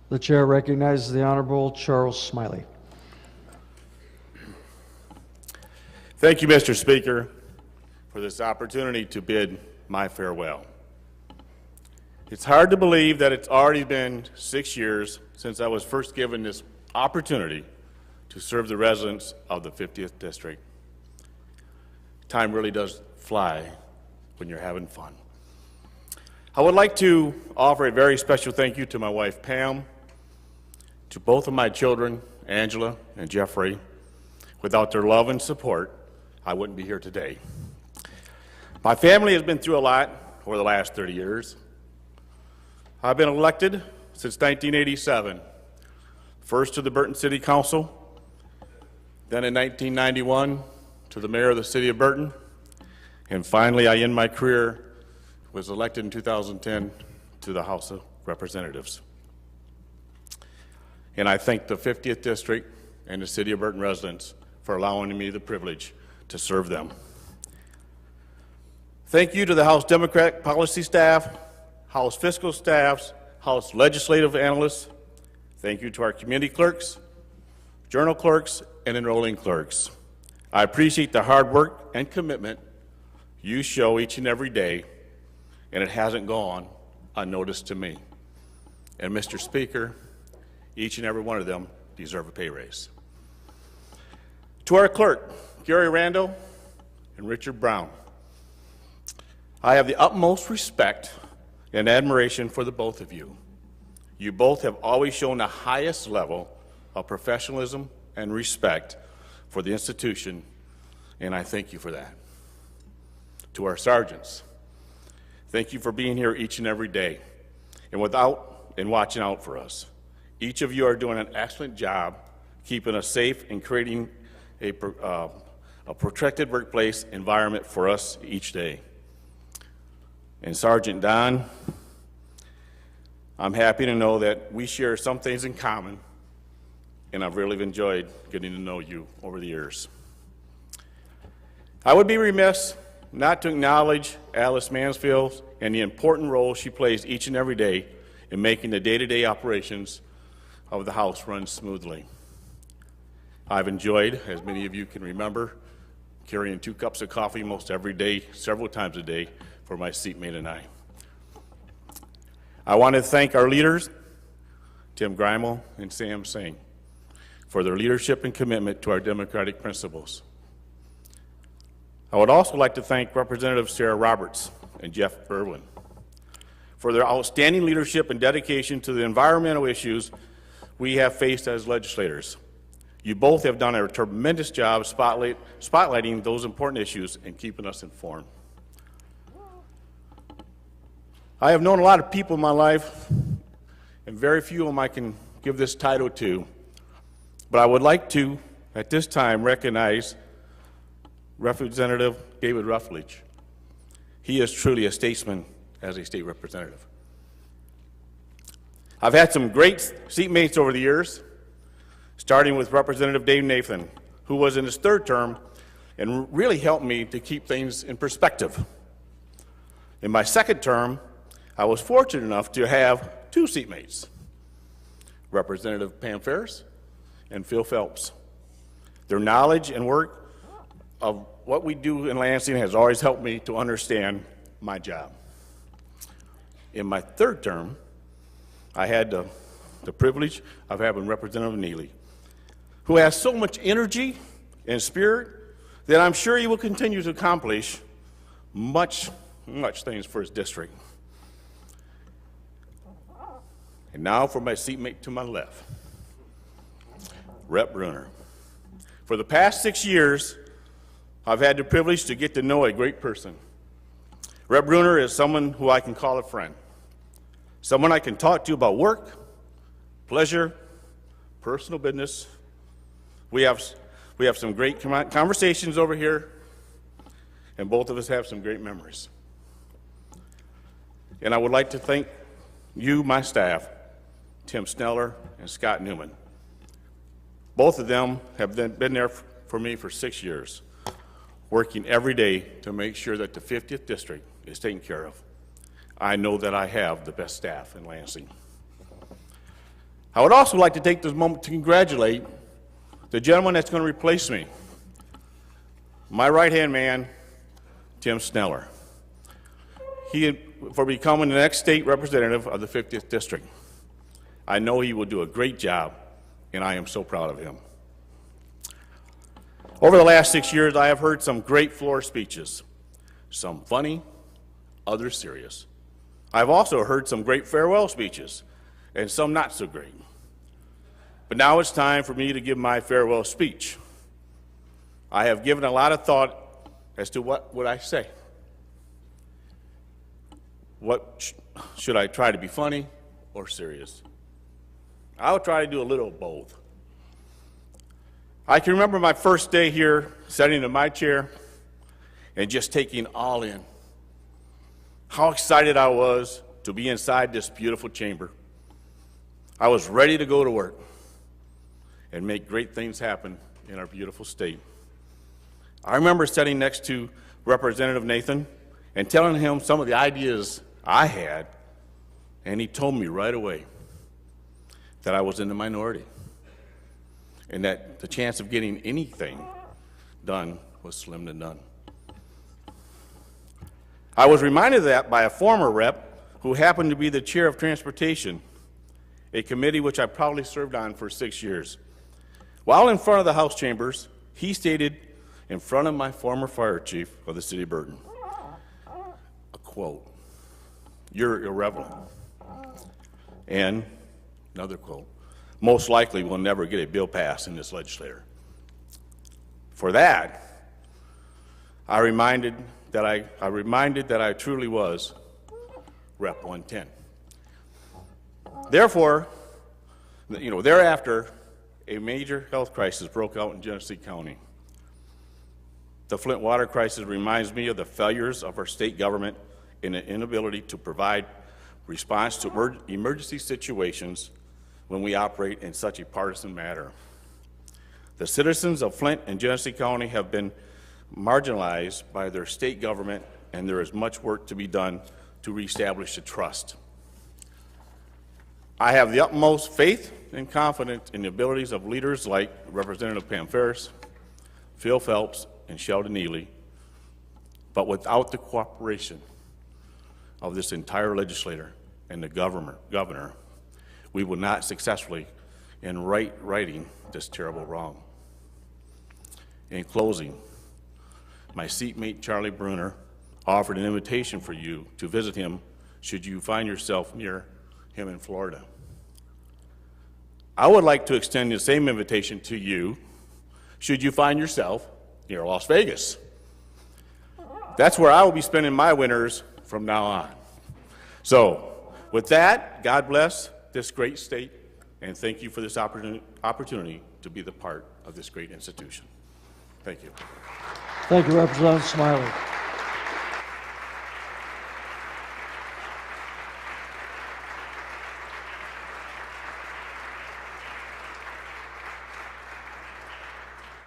The chair recognizes the Honorable Charles Smiley. Thank you, Mr. Speaker, for this opportunity to bid my farewell. It's hard to believe that it's already been 6 years since I was first given this opportunity to serve the residents of the 50th District. Time really does fly when you're having fun. I would like to offer a very special thank you to my wife, Pam, to both of my children, Angela and Jeffrey. Without their love and support, I wouldn't be here today. My family has been through a lot over the last 30 years. I've been elected since 1987, first to the Burton City Council, then in 1991 to the mayor of the city of Burton, and finally I end my career, was elected in 2010 to the House of Representatives. And I thank the 50th District and the city of Burton residents for allowing me the privilege to serve them. Thank you to the House Democratic Policy staff, House Fiscal staffs, House Legislative analysts. Thank you to our community clerks, journal clerks, and enrolling clerks. I appreciate the hard work and commitment you show each and every day, and it hasn't gone unnoticed to me. And Mr. Speaker, each and every one of them deserve a pay raise. To our clerk, Gary Randall and Richard Brown, I have the utmost respect and admiration for the both of you. You both have always shown the highest level of professionalism and respect for the institution, and I thank you for that. To our sergeants, thank you for being here each and every day and watching out for us. Each of you are doing an excellent job keeping us safe and creating a protected workplace environment for us each day. And Sergeant Don, I'm happy to know that we share some things in common, and I've really enjoyed getting to know you over the years. I would be remiss not to acknowledge Alice Mansfield and the important role she plays each and every day in making the day-to-day operations of the House run smoothly. I've enjoyed, as many of you can remember, carrying 2 cups of coffee most every day, several times a day, for my seatmate and I. I want to thank our leaders, Tim Greimel and Sam Singh, for their leadership and commitment to our democratic principles. I would also like to thank Representatives Sarah Roberts and Jeff Irwin for their outstanding leadership and dedication to the environmental issues we have faced as legislators. You both have done a tremendous job spotlighting those important issues and keeping us informed. I have known a lot of people in my life, and very few of them I can give this title to, but I would like to, at this time, recognize Representative David Ruffledge. He is truly a statesman as a state representative. I've had some great seatmates over the years, starting with Representative Dave Nathan, who was in his 3rd term and really helped me to keep things in perspective. In my 2nd term, I was fortunate enough to have 2 seatmates, Representative Pam Ferris and Phil Phelps. Their knowledge and work of what we do in Lansing has always helped me to understand my job. In my 3rd term, I had the privilege of having Representative Neely, who has so much energy and spirit that I'm sure he will continue to accomplish much things for his district. And now for my seatmate to my left, Rep. Bruner. For the past 6 years, I've had the privilege to get to know a great person. Rep. Bruner is someone who I can call a friend, someone I can talk to about work, pleasure, personal business. We have some great conversations over here, and both of us have some great memories. And I would like to thank you, my staff, Tim Sneller and Scott Newman. Both of them have been there for me for 6 years, working every day to make sure that the 50th District is taken care of. I know that I have the best staff in Lansing. I would also like to take this moment to congratulate the gentleman that's going to replace me, my right-hand man, Tim Sneller, for becoming the next state representative of the 50th District. I know he will do a great job, and I am so proud of him. Over the last 6 years, I have heard some great floor speeches, some funny, others serious. I've also heard some great farewell speeches, and some not so great. But now it's time for me to give my farewell speech. I have given a lot of thought as to what would I say. Should I try to be funny or serious? I'll try to do a little of both. I can remember my first day here, sitting in my chair and just taking all in. How excited I was to be inside this beautiful chamber. I was ready to go to work and make great things happen in our beautiful state. I remember sitting next to Representative Nathan and telling him some of the ideas I had, and he told me right away that I was in the minority and that the chance of getting anything done was slim to none. I was reminded of that by a former rep who happened to be the chair of transportation, a committee which I proudly served on for 6 years. While in front of the House chambers, he stated in front of my former fire chief of the city of Burton, a quote, "You're irrelevant." And another quote, "Most likely we'll never get a bill passed in this legislature." For that, I reminded that I truly was Rep 110. Therefore, thereafter, a major health crisis broke out in Genesee County. The Flint water crisis reminds me of the failures of our state government in an inability to provide response to emergency situations when we operate in such a partisan matter. The citizens of Flint and Genesee County have been marginalized by their state government, and there is much work to be done to reestablish the trust. I have the utmost faith and confidence in the abilities of leaders like Representative Pam Ferris, Phil Phelps, and Sheldon Neely, but without the cooperation of this entire legislature and the governor, we will not successfully in righting this terrible wrong. In closing, my seatmate Charlie Bruner offered an invitation for you to visit him should you find yourself near him in Florida. I would like to extend the same invitation to you should you find yourself near Las Vegas. That's where I will be spending my winters from now on. So, with that, God bless this great state, and thank you for this opportunity to be the part of this great institution. Thank you. Thank you, Representative Smiley.